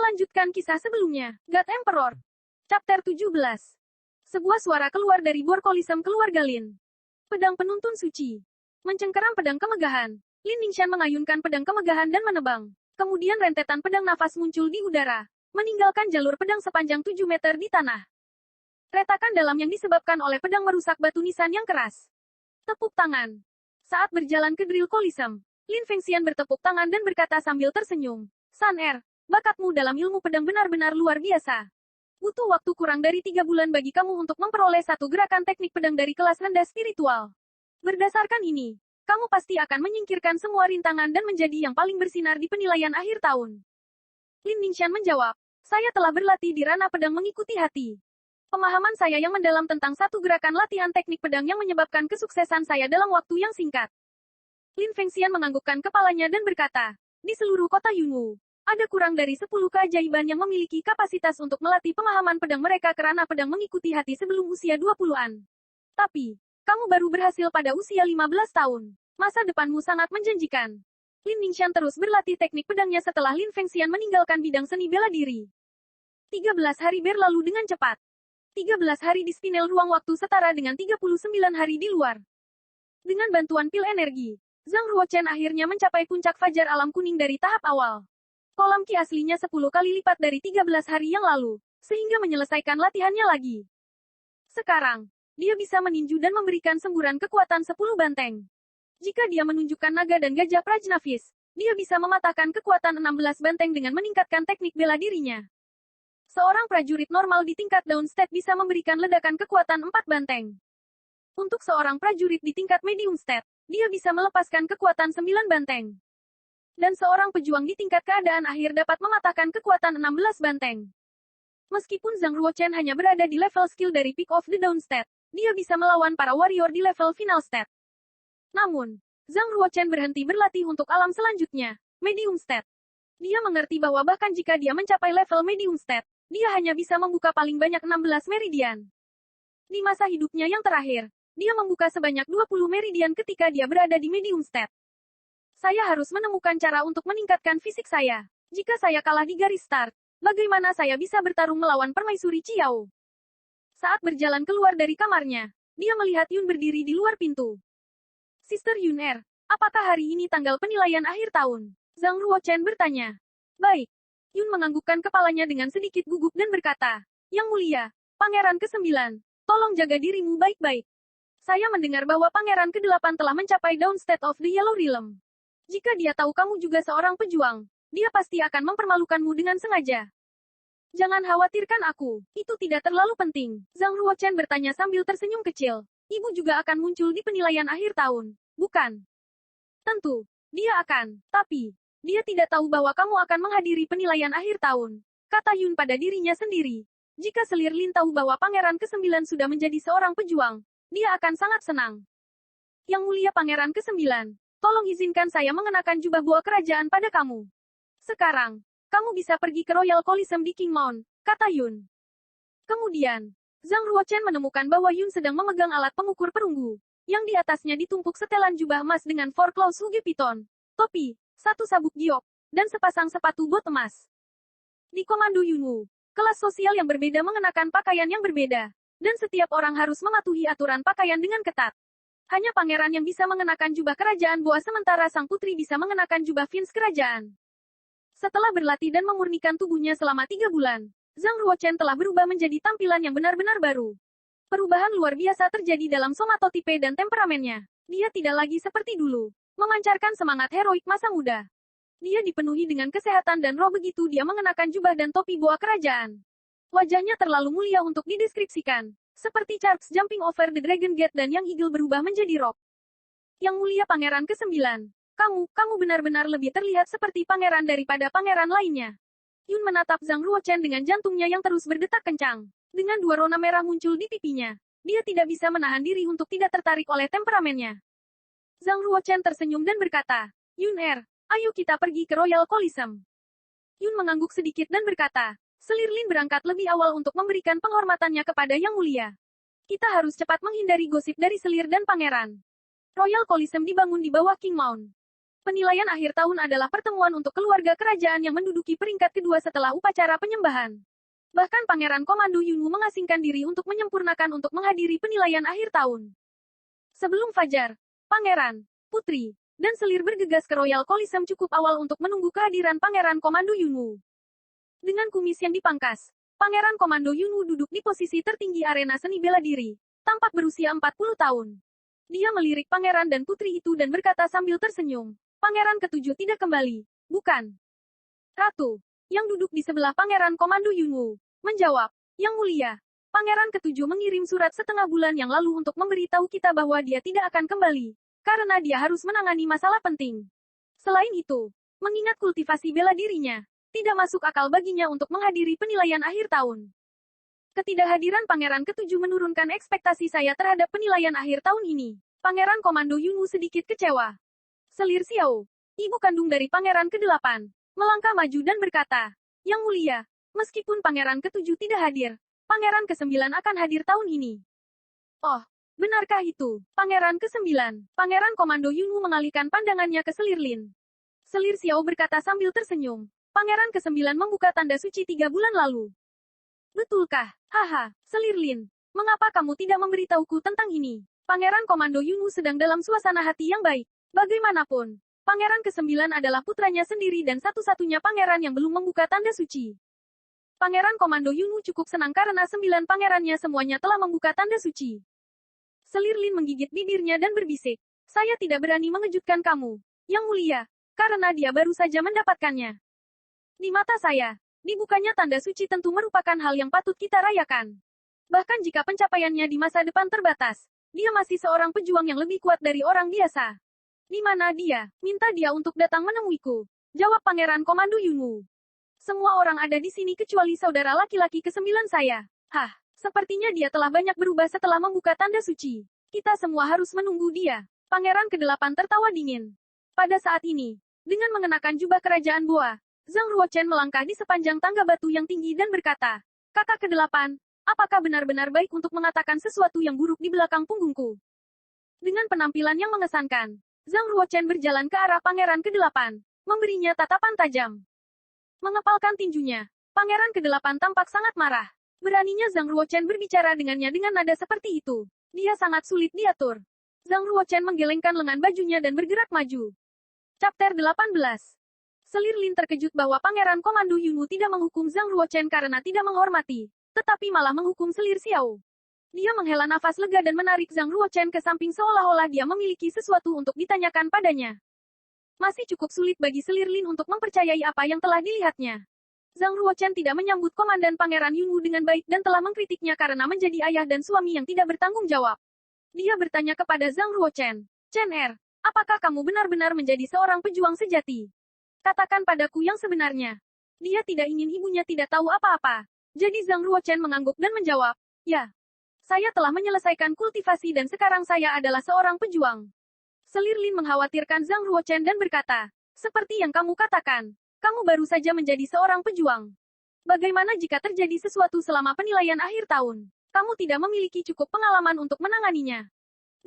Melanjutkan kisah sebelumnya, God Emperor. Chapter 17. Sebuah suara keluar dari bor kolisem keluarga Lin. Pedang penuntun suci. Mencengkeram pedang kemegahan. Lin Ningxian mengayunkan pedang kemegahan dan menebang. Kemudian rentetan pedang nafas muncul di udara, meninggalkan jalur pedang sepanjang 7 meter di tanah. Retakan dalam yang disebabkan oleh pedang merusak batu nisan yang keras. Tepuk tangan. Saat berjalan ke drill kolisem, Lin Fengxian bertepuk tangan dan berkata sambil tersenyum, San Er, bakatmu dalam ilmu pedang benar-benar luar biasa. Butuh waktu kurang dari 3 bulan bagi kamu untuk memperoleh satu gerakan teknik pedang dari kelas rendah spiritual. Berdasarkan ini, kamu pasti akan menyingkirkan semua rintangan dan menjadi yang paling bersinar di penilaian akhir tahun. Lin Ningxian menjawab, saya telah berlatih di ranah pedang mengikuti hati. Pemahaman saya yang mendalam tentang satu gerakan latihan teknik pedang yang menyebabkan kesuksesan saya dalam waktu yang singkat. Lin Fengxian menganggukkan kepalanya dan berkata, di seluruh kota Yunwu, ada kurang dari 10 keajaiban yang memiliki kapasitas untuk melatih pemahaman pedang mereka kerana pedang mengikuti hati sebelum usia 20-an. Tapi, kamu baru berhasil pada usia 15 tahun. Masa depanmu sangat menjanjikan. Lin Ningxian terus berlatih teknik pedangnya setelah Lin Fengxian meninggalkan bidang seni bela diri. 13 hari berlalu dengan cepat. 13 hari di spinel ruang waktu setara dengan 39 hari di luar. Dengan bantuan pil energi, Zhang Ruochen akhirnya mencapai puncak fajar alam kuning dari tahap awal. Kolam ki aslinya 10 kali lipat dari 13 hari yang lalu, sehingga menyelesaikan latihannya lagi. Sekarang, dia bisa meninju dan memberikan semburan kekuatan 10 banteng. Jika dia menunjukkan naga dan gajah Prajnavis, dia bisa mematahkan kekuatan 16 banteng dengan meningkatkan teknik bela dirinya. Seorang prajurit normal di tingkat down state bisa memberikan ledakan kekuatan 4 banteng. Untuk seorang prajurit di tingkat medium state, dia bisa melepaskan kekuatan 9 banteng. Dan seorang pejuang di tingkat keadaan akhir dapat mematahkan kekuatan 16 banteng. Meskipun Zhang Ruochen hanya berada di level skill dari Peak of the Dawn State, dia bisa melawan para warrior di level final state. Namun, Zhang Ruochen berhenti berlatih untuk alam selanjutnya, medium state. Dia mengerti bahwa bahkan jika dia mencapai level medium state, dia hanya bisa membuka paling banyak 16 meridian. Di masa hidupnya yang terakhir, dia membuka sebanyak 20 meridian ketika dia berada di medium state. Saya harus menemukan cara untuk meningkatkan fisik saya. Jika saya kalah di garis start, bagaimana saya bisa bertarung melawan permaisuri Qiao? Saat berjalan keluar dari kamarnya, dia melihat Yun berdiri di luar pintu. Sister Yun Er, apakah hari ini tanggal penilaian akhir tahun? Zhang Ruochen bertanya. Baik. Yun menganggukkan kepalanya dengan sedikit gugup dan berkata, Yang mulia, Pangeran ke-9, tolong jaga dirimu baik-baik. Saya mendengar bahwa Pangeran ke-8 telah mencapai Dawn State of the Yellow Realm. Jika dia tahu kamu juga seorang pejuang, dia pasti akan mempermalukanmu dengan sengaja. Jangan khawatirkan aku, itu tidak terlalu penting. Zhang Ruochen bertanya sambil tersenyum kecil. Ibu juga akan muncul di penilaian akhir tahun, bukan? Tentu, dia akan. Tapi, dia tidak tahu bahwa kamu akan menghadiri penilaian akhir tahun, kata Yun pada dirinya sendiri. Jika selir Lin tahu bahwa Pangeran ke-9 sudah menjadi seorang pejuang, dia akan sangat senang. Yang mulia Pangeran ke-9, tolong izinkan saya mengenakan jubah buah kerajaan pada kamu. Sekarang, kamu bisa pergi ke Royal Coliseum di King Mount, kata Yun. Kemudian, Zhang Ruochen menemukan bahwa Yun sedang memegang alat pengukur perunggu, yang di atasnya ditumpuk setelan jubah emas dengan 4 claws Huge Piton, topi, satu sabuk giok, dan sepasang sepatu bot emas. Di Komando Yunwu, kelas sosial yang berbeda mengenakan pakaian yang berbeda, dan setiap orang harus mematuhi aturan pakaian dengan ketat. Hanya pangeran yang bisa mengenakan jubah kerajaan boa sementara sang putri bisa mengenakan jubah fins kerajaan. Setelah berlatih dan memurnikan tubuhnya selama 3 bulan, Zhang Ruochen telah berubah menjadi tampilan yang benar-benar baru. Perubahan luar biasa terjadi dalam somatotipe dan temperamennya. Dia tidak lagi seperti dulu, memancarkan semangat heroik masa muda. Dia dipenuhi dengan kesehatan dan roh begitu dia mengenakan jubah dan topi boa kerajaan. Wajahnya terlalu mulia untuk dideskripsikan. Seperti Sharks jumping over the Dragon Gate dan yang Eagle berubah menjadi Rock. Yang mulia Pangeran ke-9, kamu benar-benar lebih terlihat seperti pangeran daripada pangeran lainnya. Yun menatap Zhang Ruochen dengan jantungnya yang terus berdetak kencang. Dengan 2 rona merah muncul di pipinya. Dia tidak bisa menahan diri untuk tidak tertarik oleh temperamennya. Zhang Ruochen tersenyum dan berkata, Yun Er, ayo kita pergi ke Royal Coliseum. Yun mengangguk sedikit dan berkata, Selir Lin berangkat lebih awal untuk memberikan penghormatannya kepada Yang Mulia. Kita harus cepat menghindari gosip dari Selir dan Pangeran. Royal Coliseum dibangun di bawah King Mount. Penilaian akhir tahun adalah pertemuan untuk keluarga kerajaan yang menduduki peringkat kedua setelah upacara penyembahan. Bahkan Pangeran Komando Yunwu mengasingkan diri untuk menyempurnakan untuk menghadiri penilaian akhir tahun. Sebelum fajar, Pangeran, Putri, dan Selir bergegas ke Royal Coliseum cukup awal untuk menunggu kehadiran Pangeran Komando Yunwu. Dengan kumis yang dipangkas, Pangeran Komando Yunwu duduk di posisi tertinggi arena seni bela diri, tampak berusia 40 tahun. Dia melirik Pangeran dan Putri itu dan berkata sambil tersenyum, Pangeran ketujuh tidak kembali, bukan? Ratu, yang duduk di sebelah Pangeran Komando Yunwu, menjawab, Yang Mulia, Pangeran ketujuh mengirim surat setengah bulan yang lalu untuk memberitahu kita bahwa dia tidak akan kembali, karena dia harus menangani masalah penting. Selain itu, mengingat kultivasi bela dirinya, tidak masuk akal baginya untuk menghadiri penilaian akhir tahun. Ketidakhadiran Pangeran ketujuh menurunkan ekspektasi saya terhadap penilaian akhir tahun ini. Pangeran Komando Yunwu sedikit kecewa. Selir Xiao, ibu kandung dari Pangeran ke-8, melangkah maju dan berkata, Yang Mulia, meskipun Pangeran ke-7 tidak hadir, Pangeran ke-9 akan hadir tahun ini. Oh, benarkah itu? Pangeran ke-9, Pangeran Komando Yunwu mengalihkan pandangannya ke Selir Lin. Selir Xiao berkata sambil tersenyum, Pangeran ke-9 membuka tanda suci 3 bulan lalu. Betulkah? Haha, Selir Lin, mengapa kamu tidak memberitahuku tentang ini? Pangeran Komando Yunwu sedang dalam suasana hati yang baik. Bagaimanapun, Pangeran ke-9 adalah putranya sendiri dan satu-satunya pangeran yang belum membuka tanda suci. Pangeran Komando Yunwu cukup senang karena 9 pangerannya semuanya telah membuka tanda suci. Selir Lin menggigit bibirnya dan berbisik, saya tidak berani mengejutkan kamu, Yang Mulia, karena dia baru saja mendapatkannya. Di mata saya, dibukanya tanda suci tentu merupakan hal yang patut kita rayakan. Bahkan jika pencapaiannya di masa depan terbatas, dia masih seorang pejuang yang lebih kuat dari orang biasa. Di mana dia? Minta dia untuk datang menemuiku. Jawab Pangeran Komando Yunwu. Semua orang ada di sini kecuali saudara laki-laki ke-9 saya. Hah, sepertinya dia telah banyak berubah setelah membuka tanda suci. Kita semua harus menunggu dia. Pangeran ke-8 tertawa dingin. Pada saat ini, dengan mengenakan jubah kerajaan Boa, Zhang Ruochen melangkah di sepanjang tangga batu yang tinggi dan berkata, Kakak ke-8, apakah benar-benar baik untuk mengatakan sesuatu yang buruk di belakang punggungku? Dengan penampilan yang mengesankan, Zhang Ruochen berjalan ke arah Pangeran ke-8, memberinya tatapan tajam. Mengepalkan tinjunya, Pangeran ke-8 tampak sangat marah. Beraninya Zhang Ruochen berbicara dengannya dengan nada seperti itu. Dia sangat sulit diatur. Zhang Ruochen menggelengkan lengan bajunya dan bergerak maju. Chapter 18. Selir Lin terkejut bahwa Pangeran Komando Yunwu tidak menghukum Zhang Ruochen karena tidak menghormati, tetapi malah menghukum Selir Xiao. Dia menghela nafas lega dan menarik Zhang Ruochen ke samping seolah-olah dia memiliki sesuatu untuk ditanyakan padanya. Masih cukup sulit bagi Selir Lin untuk mempercayai apa yang telah dilihatnya. Zhang Ruochen tidak menyambut Komandan Pangeran Yunwu dengan baik dan telah mengkritiknya karena menjadi ayah dan suami yang tidak bertanggung jawab. Dia bertanya kepada Zhang Ruochen, Chen Er, apakah kamu benar-benar menjadi seorang pejuang sejati? Katakan padaku yang sebenarnya. Dia tidak ingin ibunya tidak tahu apa-apa. Jadi Zhang Ruochen mengangguk dan menjawab, ya. Saya telah menyelesaikan kultivasi dan sekarang saya adalah seorang pejuang. Selir Lin mengkhawatirkan Zhang Ruochen dan berkata, seperti yang kamu katakan, kamu baru saja menjadi seorang pejuang. Bagaimana jika terjadi sesuatu selama penilaian akhir tahun? Kamu tidak memiliki cukup pengalaman untuk menanganinya.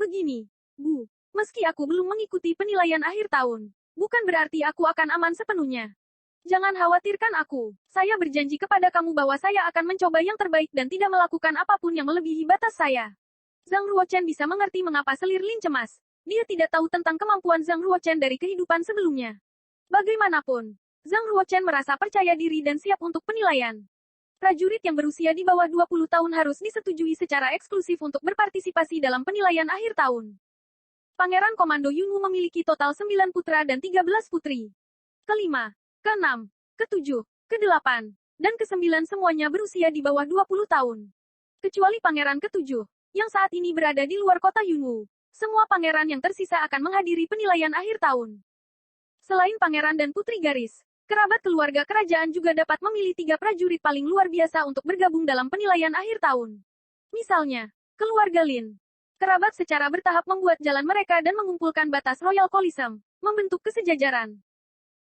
Begini, Bu, meski aku belum mengikuti penilaian akhir tahun, bukan berarti aku akan aman sepenuhnya. Jangan khawatirkan aku. Saya berjanji kepada kamu bahwa saya akan mencoba yang terbaik dan tidak melakukan apapun yang melebihi batas saya. Zhang Ruochen bisa mengerti mengapa Selir Lin cemas. Dia tidak tahu tentang kemampuan Zhang Ruochen dari kehidupan sebelumnya. Bagaimanapun, Zhang Ruochen merasa percaya diri dan siap untuk penilaian. Prajurit yang berusia di bawah 20 tahun harus disetujui secara eksklusif untuk berpartisipasi dalam penilaian akhir tahun. Pangeran Komando Yunwu memiliki total 9 putra dan 13 putri. Kelima, ke-6, ke-7, ke-8, dan ke-9 semuanya berusia di bawah 20 tahun. Kecuali Pangeran ke-7, yang saat ini berada di luar kota Yunwu. Semua pangeran yang tersisa akan menghadiri penilaian akhir tahun. Selain pangeran dan putri garis, kerabat keluarga kerajaan juga dapat memilih 3 prajurit paling luar biasa untuk bergabung dalam penilaian akhir tahun. Misalnya, keluarga Lin. Kerabat secara bertahap membuat jalan mereka dan mengumpulkan batas Royal Coliseum, membentuk kesejajaran.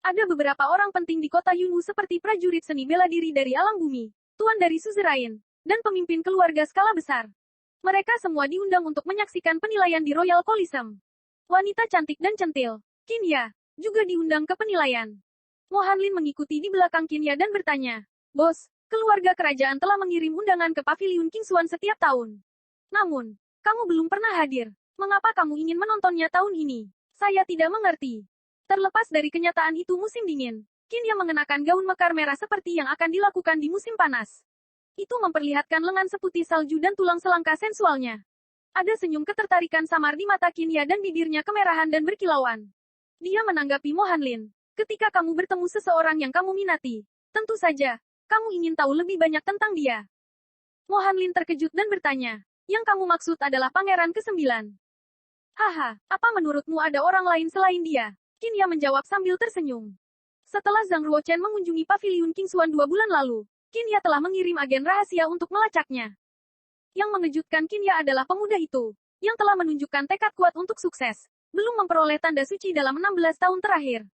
Ada beberapa orang penting di kota Yunwu seperti prajurit seni bela diri dari alam bumi, tuan dari suzerain, dan pemimpin keluarga skala besar. Mereka semua diundang untuk menyaksikan penilaian di Royal Coliseum. Wanita cantik dan centil, Qinya, juga diundang ke penilaian. Mo Hanlin mengikuti di belakang Qin Ya dan bertanya, "Bos, keluarga kerajaan telah mengirim undangan ke Paviliun Qingshuan setiap tahun. Namun, kamu belum pernah hadir. Mengapa kamu ingin menontonnya tahun ini? Saya tidak mengerti." Terlepas dari kenyataan itu musim dingin, Qin Ya mengenakan gaun mekar merah seperti yang akan dilakukan di musim panas. Itu memperlihatkan lengan seputih salju dan tulang selangka sensualnya. Ada senyum ketertarikan samar di mata Qin Ya dan bibirnya kemerahan dan berkilauan. Dia menanggapi Mo Hanlin. "Ketika kamu bertemu seseorang yang kamu minati, tentu saja, kamu ingin tahu lebih banyak tentang dia." Mo Hanlin terkejut dan bertanya, "Yang kamu maksud adalah pangeran ke-9? Haha, apa menurutmu ada orang lain selain dia?" Qin Ya menjawab sambil tersenyum. Setelah Zhang Ruochen mengunjungi Paviliun Qingshuan 2 bulan lalu, Qin Ya telah mengirim agen rahasia untuk melacaknya. Yang mengejutkan Qin Ya adalah pemuda itu, yang telah menunjukkan tekad kuat untuk sukses, belum memperoleh tanda suci dalam 16 tahun terakhir.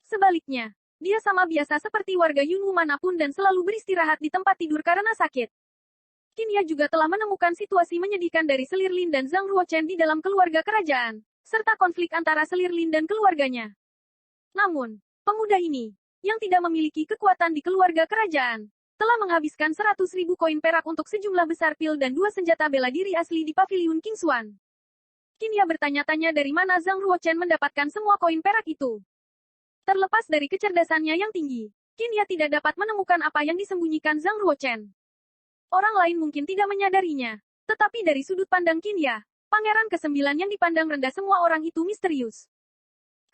Sebaliknya, dia sama biasa seperti warga Yunwu manapun dan selalu beristirahat di tempat tidur karena sakit. Qin Ya juga telah menemukan situasi menyedihkan dari Selir Lin dan Zhang Ruochen di dalam keluarga kerajaan, serta konflik antara Selir Lin dan keluarganya. Namun, pemuda ini, yang tidak memiliki kekuatan di keluarga kerajaan, telah menghabiskan 100.000 koin perak untuk sejumlah besar pil dan 2 senjata bela diri asli di Paviliun Qingshuan. Qin Ya bertanya-tanya dari mana Zhang Ruochen mendapatkan semua koin perak itu. Terlepas dari kecerdasannya yang tinggi, Qin Ya tidak dapat menemukan apa yang disembunyikan Zhang Ruochen. Orang lain mungkin tidak menyadarinya, tetapi dari sudut pandang Qin Ya, pangeran ke-9 yang dipandang rendah semua orang itu misterius.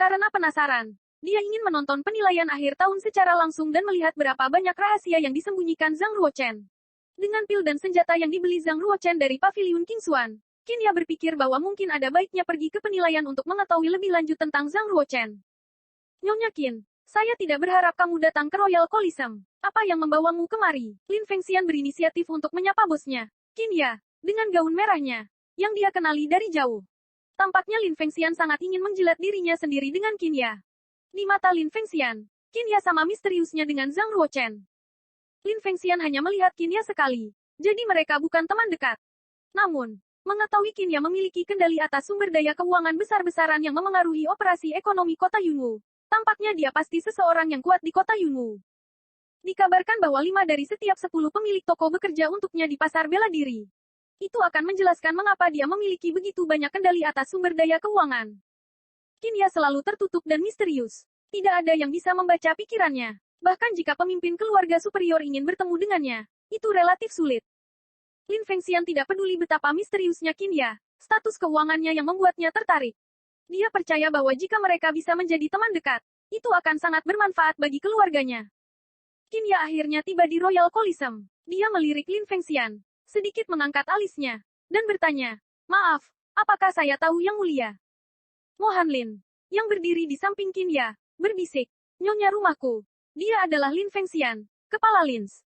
Karena penasaran, dia ingin menonton penilaian akhir tahun secara langsung dan melihat berapa banyak rahasia yang disembunyikan Zhang Ruochen. Dengan pil dan senjata yang dibeli Zhang Ruochen dari Paviliun Qingshuan, Qin Ya berpikir bahwa mungkin ada baiknya pergi ke penilaian untuk mengetahui lebih lanjut tentang Zhang Ruochen. "Nyonya Qin, saya tidak berharap kamu datang ke Royal Coliseum. Apa yang membawamu kemari?" Lin Fengxian berinisiatif untuk menyapa bosnya, Qin Ya, dengan gaun merahnya, yang dia kenali dari jauh. Tampaknya Lin Fengxian sangat ingin menjilat dirinya sendiri dengan Qin Ya. Di mata Lin Fengxian, Qin Ya sama misteriusnya dengan Zhang Ruochen. Lin Fengxian hanya melihat Qin Ya sekali, jadi mereka bukan teman dekat. Namun, mengetahui Qin Ya memiliki kendali atas sumber daya keuangan besar-besaran yang memengaruhi operasi ekonomi kota Yunwu, tampaknya dia pasti seseorang yang kuat di kota Yunwu. Dikabarkan bahwa 5 dari setiap 10 pemilik toko bekerja untuknya di pasar bela diri. Itu akan menjelaskan mengapa dia memiliki begitu banyak kendali atas sumber daya keuangan. Qin Ya selalu tertutup dan misterius. Tidak ada yang bisa membaca pikirannya. Bahkan jika pemimpin keluarga superior ingin bertemu dengannya, itu relatif sulit. Lin Fengxian tidak peduli betapa misteriusnya Qin Ya, status keuangannya yang membuatnya tertarik. Dia percaya bahwa jika mereka bisa menjadi teman dekat, itu akan sangat bermanfaat bagi keluarganya. Qin Ya akhirnya tiba di Royal Coliseum. Dia melirik Lin Fengxian, sedikit mengangkat alisnya, dan bertanya, "Maaf, apakah saya tahu yang mulia?" Mo Hanlin, yang berdiri di samping Qin Ya, berbisik, "Nyonya rumahku. Dia adalah Lin Fengxian, kepala Lins."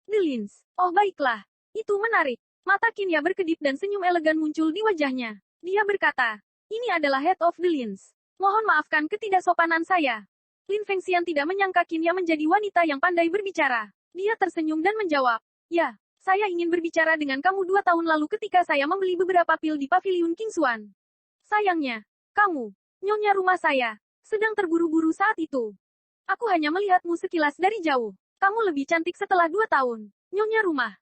"The Lins. Oh baiklah. Itu menarik." Mata Qin Ya berkedip dan senyum elegan muncul di wajahnya. Dia berkata, "Ini adalah Head of the Lins. Mohon maafkan ketidaksopanan saya." Lin Fengxian tidak menyangka Qin Ya menjadi wanita yang pandai berbicara. Dia tersenyum dan menjawab, "Ya, saya ingin berbicara dengan kamu 2 tahun lalu ketika saya membeli beberapa pil di Paviliun Qingshuan. Sayangnya, kamu, nyonya rumah saya, sedang terburu-buru saat itu. Aku hanya melihatmu sekilas dari jauh. Kamu lebih cantik setelah 2 tahun, nyonya rumah."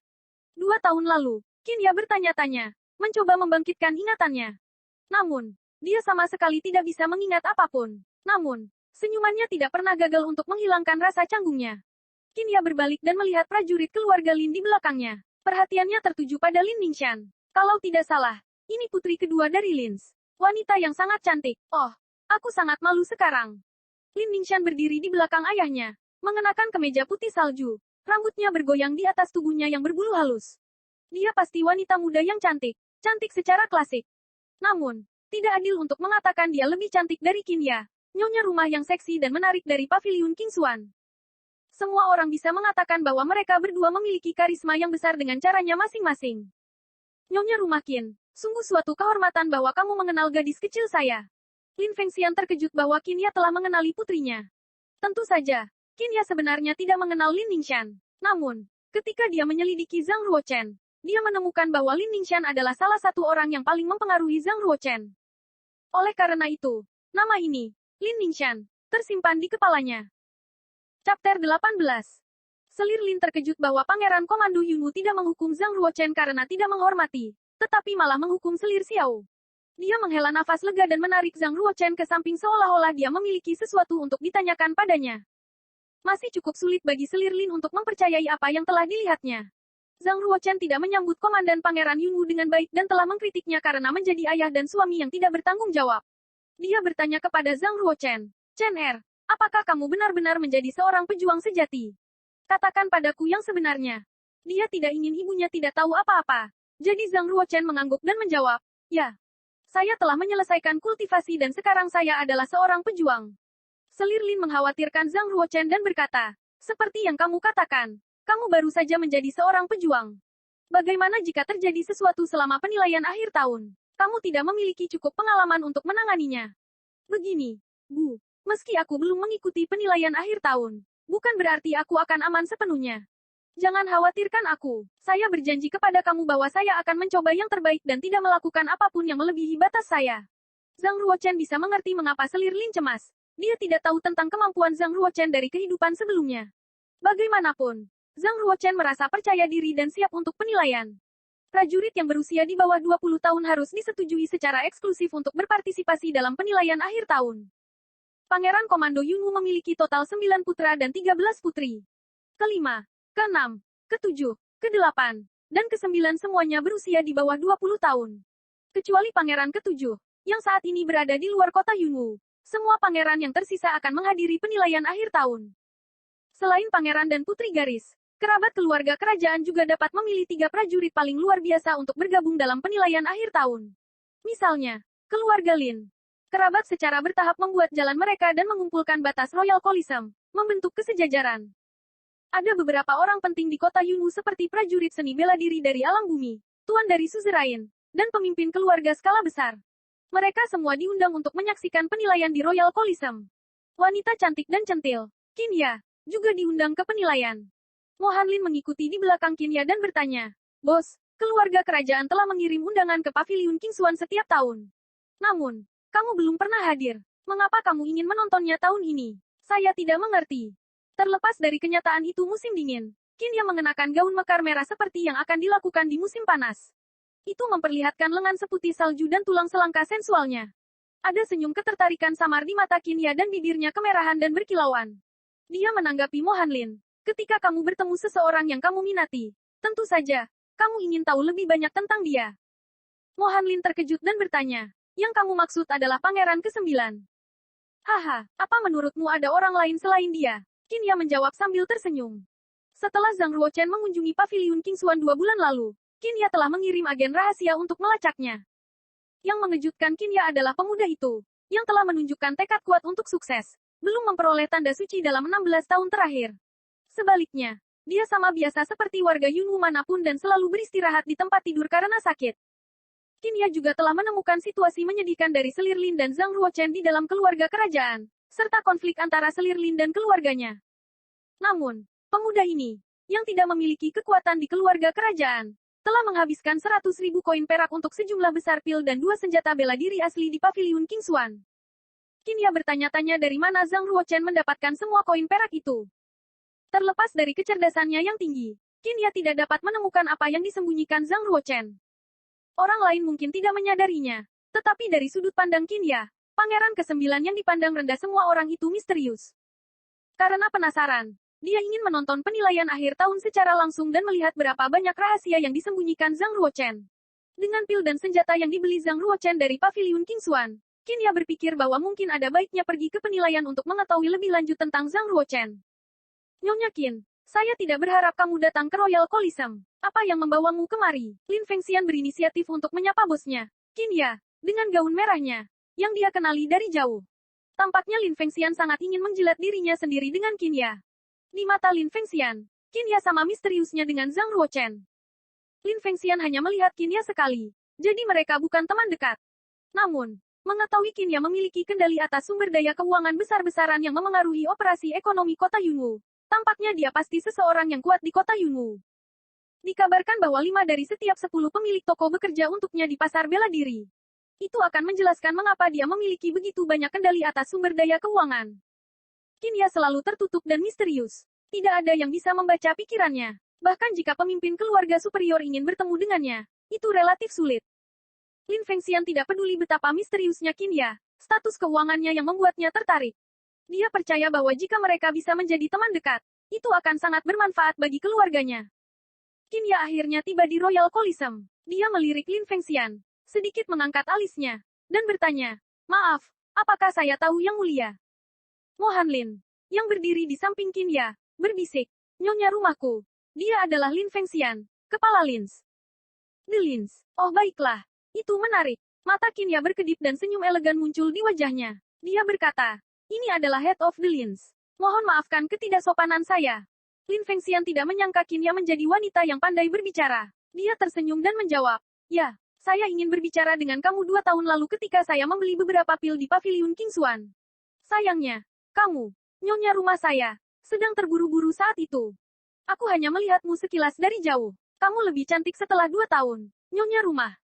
2 tahun lalu, Qin Ya bertanya-tanya, mencoba membangkitkan ingatannya. Namun, dia sama sekali tidak bisa mengingat apapun. Namun, senyumannya tidak pernah gagal untuk menghilangkan rasa canggungnya. Qin Ya berbalik dan melihat prajurit keluarga Lin di belakangnya. Perhatiannya tertuju pada Lin Ningxian. Kalau tidak salah, ini putri kedua dari Lins. Wanita yang sangat cantik. Oh, aku sangat malu sekarang. Lin Ningxian berdiri di belakang ayahnya, mengenakan kemeja putih salju. Rambutnya bergoyang di atas tubuhnya yang berbulu halus. Dia pasti wanita muda yang cantik. Cantik secara klasik. Namun, tidak adil untuk mengatakan dia lebih cantik dari Qin Ya, nyonya rumah yang seksi dan menarik dari Paviliun Qingshuan. Semua orang bisa mengatakan bahwa mereka berdua memiliki karisma yang besar dengan caranya masing-masing. "Nyonya rumah Qin, sungguh suatu kehormatan bahwa kamu mengenal gadis kecil saya." Lin Fengxian terkejut bahwa Qin Ya telah mengenali putrinya. Tentu saja, Qin Ya sebenarnya tidak mengenal Lin Ningxian. Namun, ketika dia menyelidiki Zhang Ruochen, dia menemukan bahwa Lin Ningxian adalah salah satu orang yang paling mempengaruhi Zhang Ruochen. Oleh karena itu, nama ini, Lin Ningxian, tersimpan di kepalanya. Chapter 18. Selir Lin terkejut bahwa Pangeran Komando Yunwu tidak menghukum Zhang Ruochen karena tidak menghormati, tetapi malah menghukum selir Xiao. Dia menghela nafas lega dan menarik Zhang Ruochen ke samping seolah-olah dia memiliki sesuatu untuk ditanyakan padanya. Masih cukup sulit bagi selir Lin untuk mempercayai apa yang telah dilihatnya. Zhang Ruochen tidak menyambut Komandan Pangeran Yunwu dengan baik dan telah mengkritiknya karena menjadi ayah dan suami yang tidak bertanggung jawab. Dia bertanya kepada Zhang Ruochen, "Chen Er, apakah kamu benar-benar menjadi seorang pejuang sejati? Katakan padaku yang sebenarnya." Dia tidak ingin ibunya tidak tahu apa-apa. Jadi Zhang Ruochen mengangguk dan menjawab, "Ya. Saya telah menyelesaikan kultivasi dan sekarang saya adalah seorang pejuang." Selir Lin mengkhawatirkan Zhang Ruochen dan berkata, "Seperti yang kamu katakan, kamu baru saja menjadi seorang pejuang. Bagaimana jika terjadi sesuatu selama penilaian akhir tahun? Kamu tidak memiliki cukup pengalaman untuk menanganinya." "Begini, Bu, meski aku belum mengikuti penilaian akhir tahun, bukan berarti aku akan aman sepenuhnya. Jangan khawatirkan aku. Saya berjanji kepada kamu bahwa saya akan mencoba yang terbaik dan tidak melakukan apapun yang melebihi batas saya." Zhang Ruochen bisa mengerti mengapa selir Lin cemas. Dia tidak tahu tentang kemampuan Zhang Ruochen dari kehidupan sebelumnya. Bagaimanapun, Zhang Ruochen merasa percaya diri dan siap untuk penilaian. Prajurit yang berusia di bawah 20 tahun harus disetujui secara eksklusif untuk berpartisipasi dalam penilaian akhir tahun. Pangeran Komando Yunwu memiliki total 9 putra dan 13 putri. Kelima, keenam, ketujuh, kedelapan, dan kesembilan semuanya berusia di bawah 20 tahun. Kecuali pangeran ketujuh, yang saat ini berada di luar kota Yunwu. Semua pangeran yang tersisa akan menghadiri penilaian akhir tahun. Selain pangeran dan putri garis, kerabat keluarga kerajaan juga dapat memilih 3 prajurit paling luar biasa untuk bergabung dalam penilaian akhir tahun. Misalnya, keluarga Lin. Kerabat secara bertahap membuat jalan mereka dan mengumpulkan batas Royal Coliseum, membentuk kesejajaran. Ada beberapa orang penting di kota Yunwu seperti prajurit seni bela diri dari alam bumi, tuan dari suzerain, dan pemimpin keluarga skala besar. Mereka semua diundang untuk menyaksikan penilaian di Royal Coliseum. Wanita cantik dan centil, Qin Ya, juga diundang ke penilaian. Mo Hanlin mengikuti di belakang Qin Ya dan bertanya, "Bos, keluarga kerajaan telah mengirim undangan ke Paviliun Kingshuan setiap tahun. Namun, kamu belum pernah hadir. Mengapa kamu ingin menontonnya tahun ini? Saya tidak mengerti." Terlepas dari kenyataan itu musim dingin, Qin Ya mengenakan gaun mekar merah seperti yang akan dilakukan di musim panas. Itu memperlihatkan lengan seputih salju dan tulang selangka sensualnya. Ada senyum ketertarikan samar di mata Qin Ya dan bibirnya kemerahan dan berkilauan. Dia menanggapi Mo Hanlin, "Ketika kamu bertemu seseorang yang kamu minati, tentu saja, kamu ingin tahu lebih banyak tentang dia." Mo Hanlin terkejut dan bertanya, "Yang kamu maksud adalah pangeran ke-9? Haha, apa menurutmu ada orang lain selain dia?" Qin Ya menjawab sambil tersenyum. Setelah Zhang Ruochen mengunjungi Paviliun Kingshuan 2 bulan lalu, Qin Ya telah mengirim agen rahasia untuk melacaknya. Yang mengejutkan Qin Ya adalah pemuda itu, yang telah menunjukkan tekad kuat untuk sukses, belum memperoleh tanda suci dalam 16 tahun terakhir. Sebaliknya, dia sama biasa seperti warga Yunwu manapun dan selalu beristirahat di tempat tidur karena sakit. Qin Ya juga telah menemukan situasi menyedihkan dari selir Lin dan Zhang Ruochen di dalam keluarga kerajaan, serta konflik antara selir Lin dan keluarganya. Namun, pemuda ini, yang tidak memiliki kekuatan di keluarga kerajaan, telah menghabiskan 100.000 koin perak untuk sejumlah besar pil dan 2 senjata bela diri asli di Paviliun Kingshuan. Qin Ya bertanya-tanya dari mana Zhang Ruochen mendapatkan semua koin perak itu. Terlepas dari kecerdasannya yang tinggi, Qin Ya tidak dapat menemukan apa yang disembunyikan Zhang Ruochen. Orang lain mungkin tidak menyadarinya, tetapi dari sudut pandang Qin Ya, pangeran ke-9 yang dipandang rendah semua orang itu misterius. Karena penasaran, dia ingin menonton penilaian akhir tahun secara langsung dan melihat berapa banyak rahasia yang disembunyikan Zhang Ruochen. Dengan pil dan senjata yang dibeli Zhang Ruochen dari Paviliun Kingshuan, Qin Ya berpikir bahwa mungkin ada baiknya pergi ke penilaian untuk mengetahui lebih lanjut tentang Zhang Ruochen. "Nyonya Qin, saya tidak berharap kamu datang ke Royal Coliseum. Apa yang membawamu kemari?" Lin Fengxian berinisiatif untuk menyapa bosnya, Qin Ya, dengan gaun merahnya, yang dia kenali dari jauh. Tampaknya Lin Fengxian sangat ingin menjilat dirinya sendiri dengan Qin Ya. Di mata Lin Fengxian, Qin Ya sama misteriusnya dengan Zhang Ruochen. Lin Fengxian hanya melihat Qin Ya sekali, jadi mereka bukan teman dekat. Namun, mengetahui Qin Ya memiliki kendali atas sumber daya keuangan besar-besaran yang memengaruhi operasi ekonomi kota Yunwu, tampaknya dia pasti seseorang yang kuat di kota Yunwu. Dikabarkan bahwa 5 dari setiap 10 pemilik toko bekerja untuknya di pasar bela diri. Itu akan menjelaskan mengapa dia memiliki begitu banyak kendali atas sumber daya keuangan. Qin selalu tertutup dan misterius. Tidak ada yang bisa membaca pikirannya. Bahkan jika pemimpin keluarga superior ingin bertemu dengannya, itu relatif sulit. Lin Fengxian tidak peduli betapa misteriusnya Qin, status keuangannya yang membuatnya tertarik. Dia percaya bahwa jika mereka bisa menjadi teman dekat, itu akan sangat bermanfaat bagi keluarganya. Qin akhirnya tiba di Royal Coliseum. Dia melirik Lin Fengxian, sedikit mengangkat alisnya, dan bertanya, "Maaf, apakah saya tahu Yang Mulia?" Mo Hanlin, yang berdiri di samping Qin berbisik, "Nyonya rumahku. Dia adalah Lin Fengxian, kepala Lins." The Lins. Oh baiklah. Itu menarik. Mata Qin berkedip dan senyum elegan muncul di wajahnya. Dia berkata, "Ini adalah Head of the Lins. Mohon maafkan ketidaksopanan saya." Lin Fengxian tidak menyangka Qin menjadi wanita yang pandai berbicara. Dia tersenyum dan menjawab, "Ya, saya ingin berbicara dengan kamu 2 tahun lalu ketika saya membeli beberapa pil di Paviliun Kingshuan. Sayangnya, kamu, nyonya rumah saya, sedang terburu-buru saat itu. Aku hanya melihatmu sekilas dari jauh. Kamu lebih cantik setelah 2 tahun, nyonya rumah."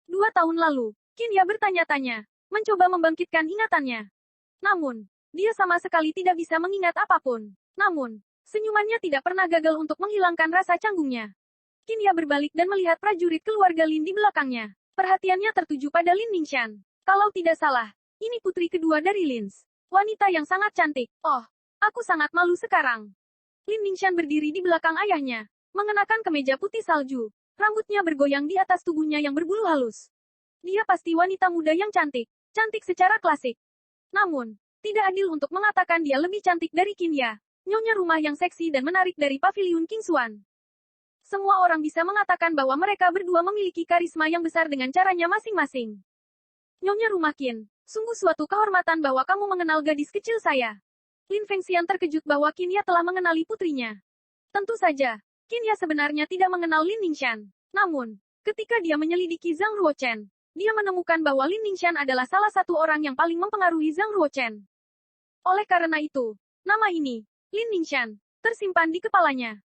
2 tahun lalu, Qin bertanya-tanya, mencoba membangkitkan ingatannya. Namun, dia sama sekali tidak bisa mengingat apapun. Namun, senyumannya tidak pernah gagal untuk menghilangkan rasa canggungnya. Qin berbalik dan melihat prajurit keluarga Lin di belakangnya. Perhatiannya tertuju pada Lin Ningxian. Kalau tidak salah, ini putri kedua dari Lins. Wanita yang sangat cantik. Oh, aku sangat malu sekarang. Lin Ningxian berdiri di belakang ayahnya, mengenakan kemeja putih salju. Rambutnya bergoyang di atas tubuhnya yang berbulu halus. Dia pasti wanita muda yang cantik. Cantik secara klasik. Namun, tidak adil untuk mengatakan dia lebih cantik dari Qin, nyonya rumah yang seksi dan menarik dari Paviliun Kingshuan. Semua orang bisa mengatakan bahwa mereka berdua memiliki karisma yang besar dengan caranya masing-masing. Nyonya rumah Qin, sungguh suatu kehormatan bahwa kamu mengenal gadis kecil saya. Lin Fengxian terkejut bahwa Qin telah mengenali putrinya. Tentu saja, Qin sebenarnya tidak mengenal Lin Ningxian. Namun, ketika dia menyelidiki Zhang Ruochen, dia menemukan bahwa Lin Ningxian adalah salah satu orang yang paling mempengaruhi Zhang Ruochen. Oleh karena itu, nama ini, Lin Ningxian, tersimpan di kepalanya.